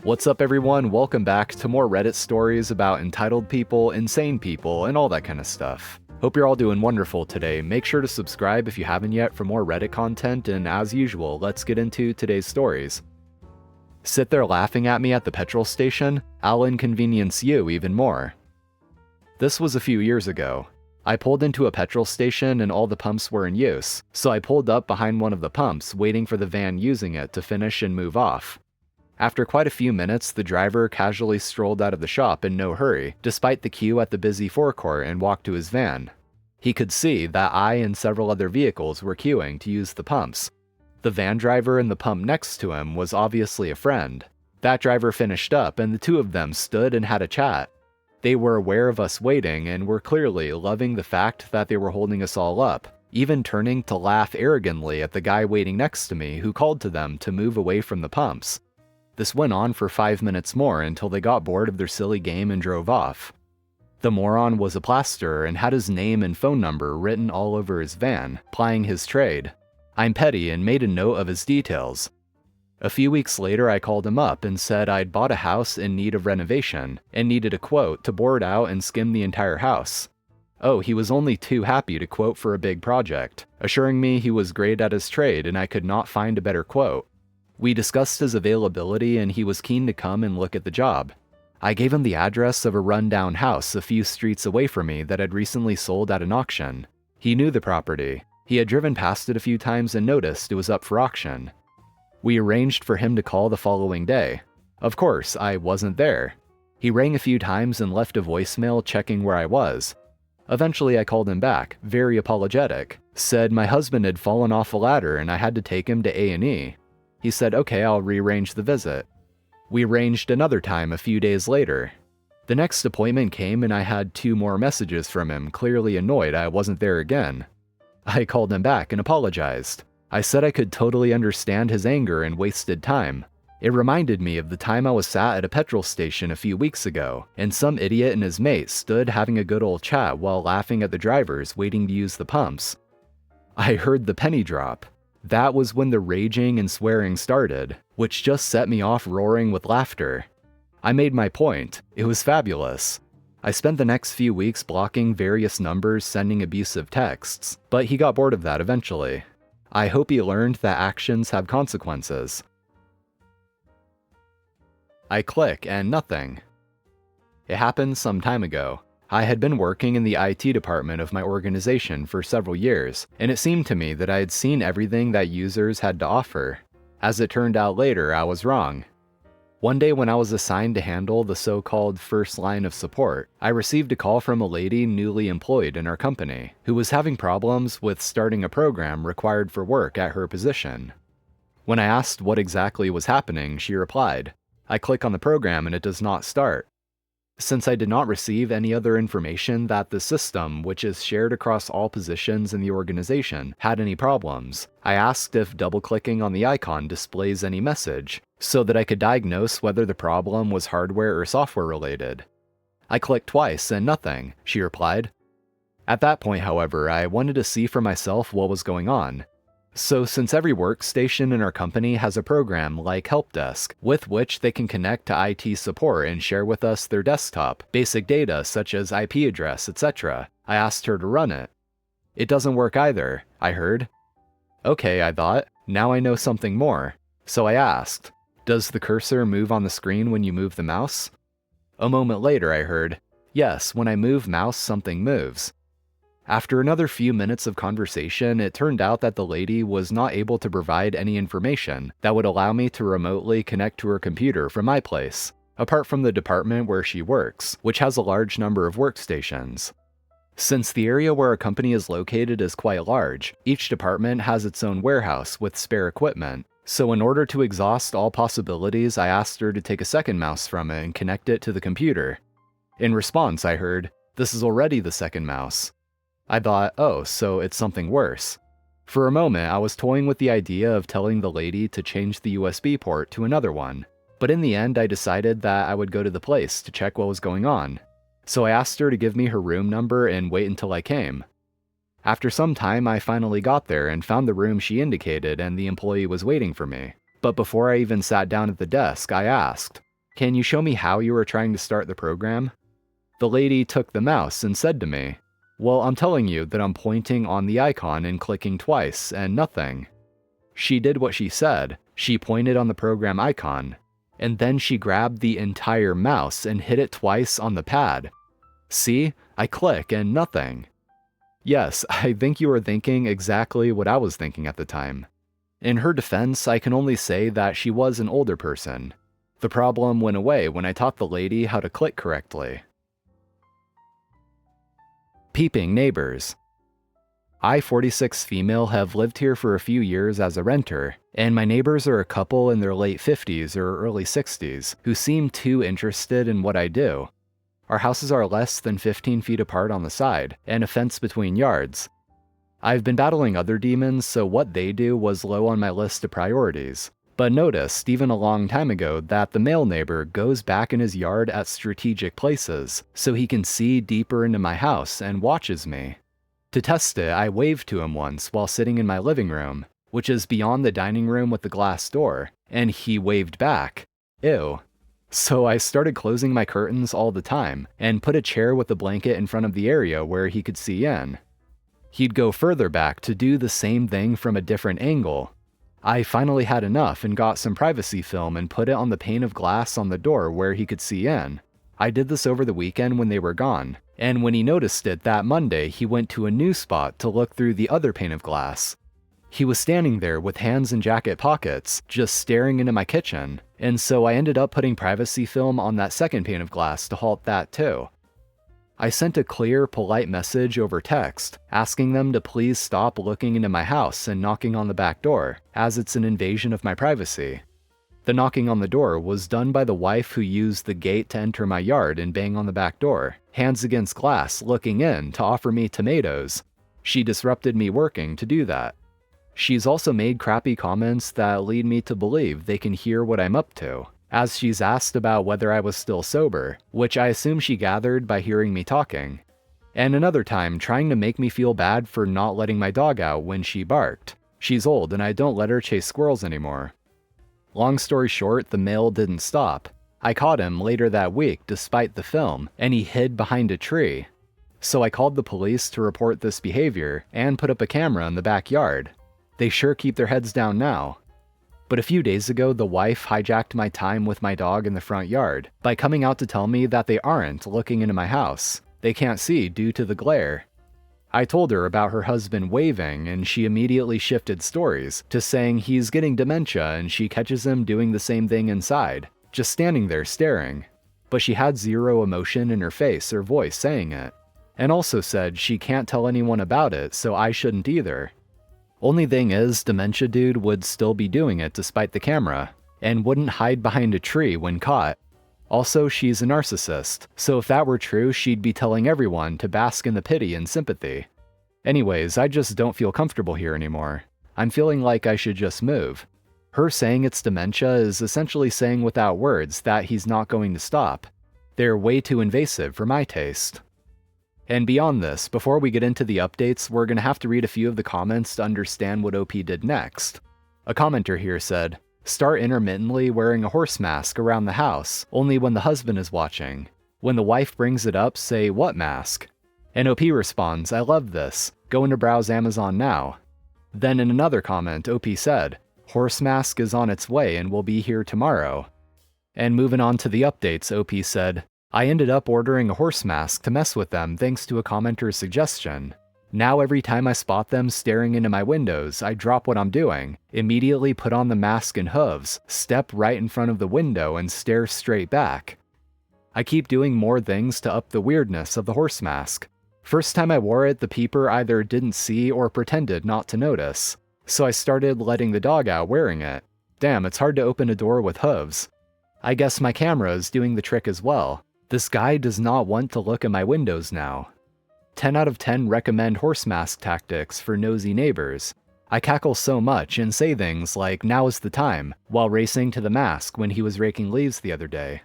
What's up everyone, welcome back to more Reddit stories about entitled people, insane people, and all that kind of stuff. Hope you're all doing wonderful today. Make sure to subscribe if you haven't yet for more Reddit content, and as usual, let's get into today's stories. Sit there laughing at me at the petrol station? I'll inconvenience you even more. This was a few years ago. I pulled into a petrol station and all the pumps were in use, so I pulled up behind one of the pumps, waiting for the van using it to finish and move off. After quite a few minutes, the driver casually strolled out of the shop in no hurry, despite the queue at the busy forecourt, and walked to his van. He could see that I and several other vehicles were queuing to use the pumps. The van driver in the pump next to him was obviously a friend. That driver finished up, and the two of them stood and had a chat. They were aware of us waiting and were clearly loving the fact that they were holding us all up, even turning to laugh arrogantly at the guy waiting next to me who called to them to move away from the pumps. This went on for 5 minutes more until they got bored of their silly game and drove off. The moron was a plasterer and had his name and phone number written all over his van, plying his trade. I'm petty and made a note of his details. A few weeks later I called him up and said I'd bought a house in need of renovation and needed a quote to board out and skim the entire house. Oh, he was only too happy to quote for a big project, assuring me he was great at his trade and I could not find a better quote. We discussed his availability and he was keen to come and look at the job. I gave him the address of a run-down house a few streets away from me that had recently sold at an auction. He knew the property. He had driven past it a few times and noticed it was up for auction. We arranged for him to call the following day. Of course, I wasn't there. He rang a few times and left a voicemail checking where I was. Eventually I called him back, very apologetic. Said my husband had fallen off a ladder and I had to take him to A&E. He said, okay, I'll rearrange the visit. We arranged another time a few days later. The next appointment came and I had 2 more messages from him, clearly annoyed I wasn't there again. I called him back and apologized. I said I could totally understand his anger and wasted time. It reminded me of the time I was sat at a petrol station a few weeks ago, and some idiot and his mate stood having a good old chat while laughing at the drivers waiting to use the pumps. I heard the penny drop. That was when the raging and swearing started, which just set me off roaring with laughter. I made my point. It was fabulous. I spent the next few weeks blocking various numbers sending abusive texts, but he got bored of that eventually. I hope he learned that actions have consequences. I click and nothing. It happened some time ago. I had been working in the IT department of my organization for several years, and it seemed to me that I had seen everything that users had to offer. As it turned out later, I was wrong. One day when I was assigned to handle the so-called first line of support, I received a call from a lady newly employed in our company, who was having problems with starting a program required for work at her position. When I asked what exactly was happening, she replied, I click on the program and it does not start. Since I did not receive any other information that the system, which is shared across all positions in the organization, had any problems, I asked if double-clicking on the icon displays any message, so that I could diagnose whether the problem was hardware or software related. I clicked twice and nothing, she replied. At that point, however, I wanted to see for myself what was going on. So since every workstation in our company has a program like Help Desk, with which they can connect to IT support and share with us their desktop, basic data such as IP address, etc., I asked her to run it. It doesn't work either, I heard. Okay, I thought, now I know something more. So I asked, does the cursor move on the screen when you move the mouse? A moment later I heard, yes, when I move mouse something moves. After another few minutes of conversation, it turned out that the lady was not able to provide any information that would allow me to remotely connect to her computer from my place, apart from the department where she works, which has a large number of workstations. Since the area where our company is located is quite large, each department has its own warehouse with spare equipment, so in order to exhaust all possibilities, I asked her to take a second mouse from it and connect it to the computer. In response, I heard, this is already the second mouse. I thought, oh, so it's something worse. For a moment, I was toying with the idea of telling the lady to change the USB port to another one, but in the end I decided that I would go to the place to check what was going on. So I asked her to give me her room number and wait until I came. After some time, I finally got there and found the room she indicated and the employee was waiting for me. But before I even sat down at the desk, I asked, Can you show me how you were trying to start the program? The lady took the mouse and said to me, well, I'm telling you that I'm pointing on the icon and clicking twice, and nothing. She did what she said. She pointed on the program icon, and then she grabbed the entire mouse and hit it twice on the pad. See? I click and nothing. Yes, I think you were thinking exactly what I was thinking at the time. In her defense, I can only say that she was an older person. The problem went away when I taught the lady how to click correctly. Peeping neighbors. I, 46 female, have lived here for a few years as a renter, and my neighbors are a couple in their late 50s or early 60s who seem too interested in what I do. Our houses are less than 15 feet apart on the side, and a fence between yards. I've been battling other demons, so what they do was low on my list of priorities. But noticed, even a long time ago, that the male neighbor goes back in his yard at strategic places, so he can see deeper into my house and watches me. To test it, I waved to him once while sitting in my living room, which is beyond the dining room with the glass door, and he waved back. Ew. So I started closing my curtains all the time, and put a chair with a blanket in front of the area where he could see in. He'd go further back to do the same thing from a different angle. I finally had enough and got some privacy film and put it on the pane of glass on the door where he could see in. I did this over the weekend when they were gone, and when he noticed it that Monday, he went to a new spot to look through the other pane of glass. He was standing there with hands in jacket pockets, just staring into my kitchen, and so I ended up putting privacy film on that second pane of glass to halt that too. I sent a clear, polite message over text, asking them to please stop looking into my house and knocking on the back door, as it's an invasion of my privacy. The knocking on the door was done by the wife who used the gate to enter my yard and bang on the back door, hands against glass, looking in to offer me tomatoes. She disrupted me working to do that. She's also made crappy comments that lead me to believe they can hear what I'm up to, as she's asked about whether I was still sober, which I assume she gathered by hearing me talking. And another time trying to make me feel bad for not letting my dog out when she barked. She's old and I don't let her chase squirrels anymore. Long story short, the male didn't stop. I caught him later that week despite the film, and he hid behind a tree. So I called the police to report this behavior and put up a camera in the backyard. They sure keep their heads down now. But a few days ago, the wife hijacked my time with my dog in the front yard by coming out to tell me that they aren't looking into my house. They can't see due to the glare. I told her about her husband waving, and she immediately shifted stories to saying he's getting dementia and she catches him doing the same thing inside, just standing there staring. But she had zero emotion in her face or voice saying it, and also said she can't tell anyone about it, so I shouldn't either. Only thing is, dementia dude would still be doing it despite the camera, and wouldn't hide behind a tree when caught. Also, she's a narcissist, so if that were true, she'd be telling everyone to bask in the pity and sympathy. Anyways, I just don't feel comfortable here anymore. I'm feeling like I should just move. Her saying it's dementia is essentially saying without words that he's not going to stop. They're way too invasive for my taste. And beyond this, before we get into the updates, we're gonna have to read a few of the comments to understand what OP did next. A commenter here said, "Start intermittently wearing a horse mask around the house, only when the husband is watching. When the wife brings it up, say, 'What mask?' And OP responds, 'I love this. Going to browse Amazon now.' Then in another comment, OP said, 'Horse mask is on its way and will be here tomorrow.' And moving on to the updates, OP said, 'I ended up ordering a horse mask to mess with them thanks to a commenter's suggestion. Now every time I spot them staring into my windows, I drop what I'm doing, immediately put on the mask and hooves, step right in front of the window and stare straight back. I keep doing more things to up the weirdness of the horse mask. First time I wore it, the peeper either didn't see or pretended not to notice, so I started letting the dog out wearing it. Damn, it's hard to open a door with hooves. I guess my camera is doing the trick as well. This guy does not want to look at my windows now. 10 out of 10 recommend horse mask tactics for nosy neighbors. I cackle so much and say things like 'now is the time' while racing to the mask when he was raking leaves the other day.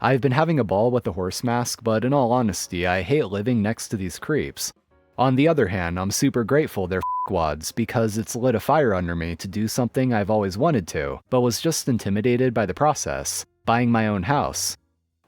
I've been having a ball with the horse mask, but in all honesty, I hate living next to these creeps. On the other hand, I'm super grateful they're f***wads because it's lit a fire under me to do something I've always wanted to, but was just intimidated by the process. Buying my own house.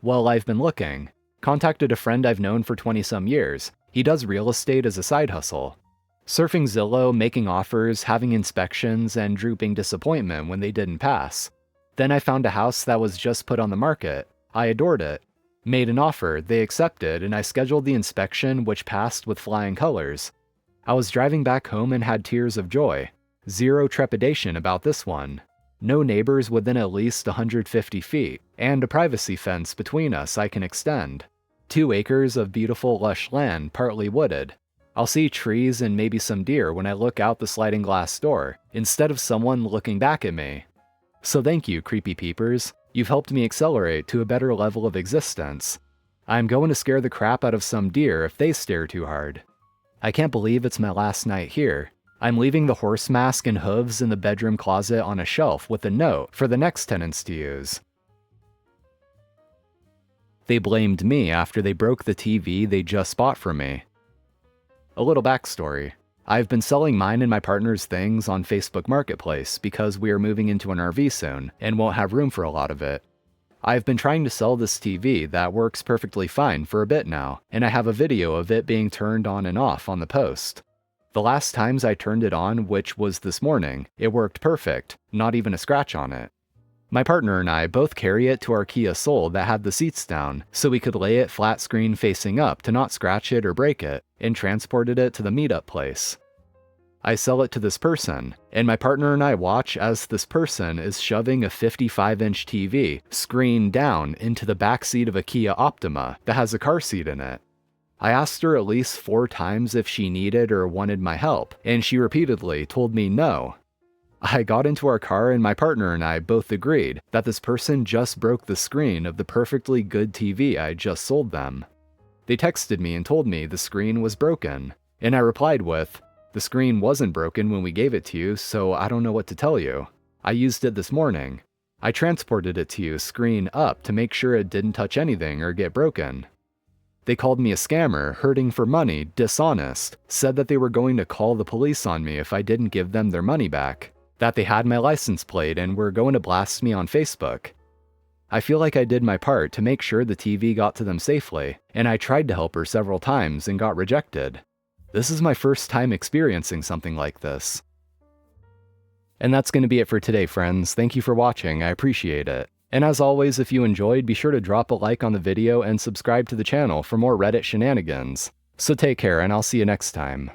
Well, I've been looking. Contacted a friend I've known for 20-some years. He does real estate as a side hustle. Surfing Zillow, making offers, having inspections, and drooping disappointment when they didn't pass. Then I found a house that was just put on the market. I adored it. Made an offer, they accepted, and I scheduled the inspection, which passed with flying colors. I was driving back home and had tears of joy. Zero trepidation about this one. No neighbors within at least 150 feet, and a privacy fence between us I can extend. 2 acres of beautiful lush land, partly wooded. I'll see trees and maybe some deer when I look out the sliding glass door, instead of someone looking back at me. So thank you, creepy peepers. You've helped me accelerate to a better level of existence. I'm going to scare the crap out of some deer if they stare too hard. I can't believe it's my last night here. I'm leaving the horse mask and hooves in the bedroom closet on a shelf with a note for the next tenants to use. They blamed me after they broke the TV they just bought for me. A little backstory. I've been selling mine and my partner's things on Facebook Marketplace because we are moving into an RV soon and won't have room for a lot of it. I've been trying to sell this TV that works perfectly fine for a bit now, and I have a video of it being turned on and off on the post. The last times I turned it on, which was this morning, it worked perfect, not even a scratch on it. My partner and I both carry it to our Kia Soul that had the seats down, so we could lay it flat screen facing up to not scratch it or break it, and transported it to the meetup place. I sell it to this person, and my partner and I watch as this person is shoving a 55-inch TV screen down into the back seat of a Kia Optima that has a car seat in it. I asked her at least 4 times if she needed or wanted my help, and she repeatedly told me no. I got into our car and my partner and I both agreed that this person just broke the screen of the perfectly good TV I just sold them. They texted me and told me the screen was broken, and I replied with, "The screen wasn't broken when we gave it to you, so I don't know what to tell you. I used it this morning. I transported it to you screen up to make sure it didn't touch anything or get broken." They called me a scammer, hurting for money, dishonest, said that they were going to call the police on me if I didn't give them their money back, that they had my license plate and were going to blast me on Facebook. I feel like I did my part to make sure the TV got to them safely, and I tried to help her several times and got rejected. This is my first time experiencing something like this. And that's going to be it for today, friends. Thank you for watching, I appreciate it. And as always, if you enjoyed, be sure to drop a like on the video and subscribe to the channel for more Reddit shenanigans. So take care, and I'll see you next time.